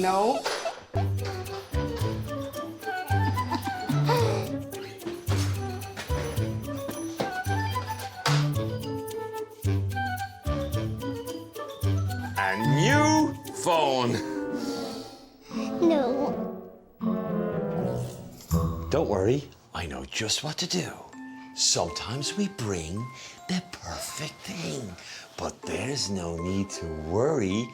No. A new phone. No. Don't worry, I know just what to do. Sometimes we bring the perfect thing, but there's no need to worry.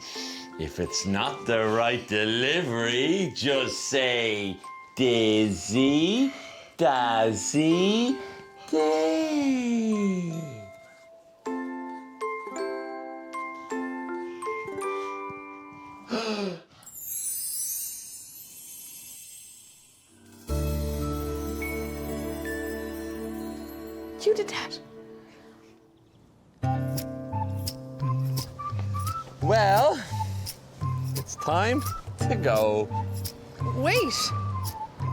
If it's not the right delivery, just say Dizzy, Dazzy, Day. You did that. Well, it's time to go. Wait.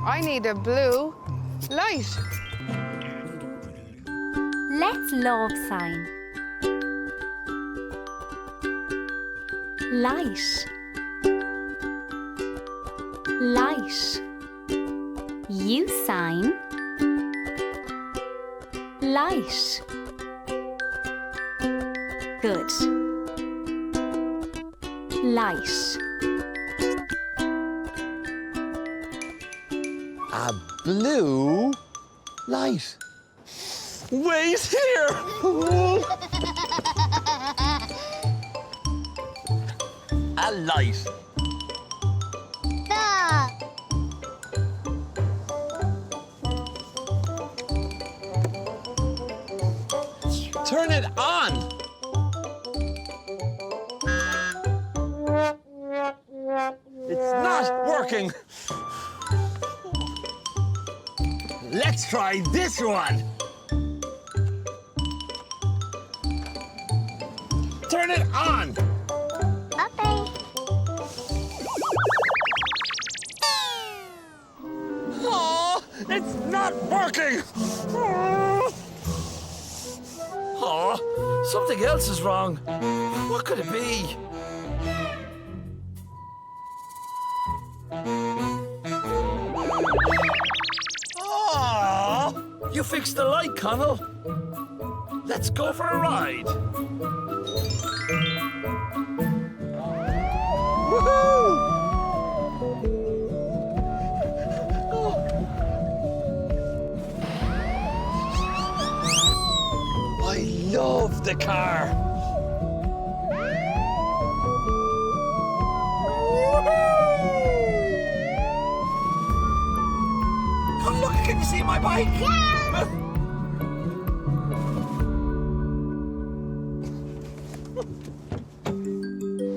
I need a blue light. Let's love sign. Light. Light. You sign. Light. Good. Light. A blue light. Wait here! A light. Stop. Turn it on! It's not working! Let's try this one! Turn it on! Okay. Oh, it's not working! Oh, something else is wrong. What could it be? Oh, you fixed the light, Connell. Let's go for a ride. Woohoo! I love the car. Oh, look, can you see my bike? Yeah.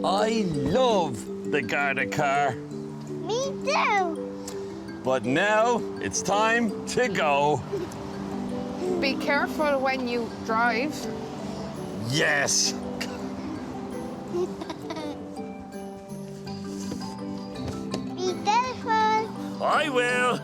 I love the Garda car. Me too. But now it's time to go. Be careful when you drive. Yes. Be careful. I will.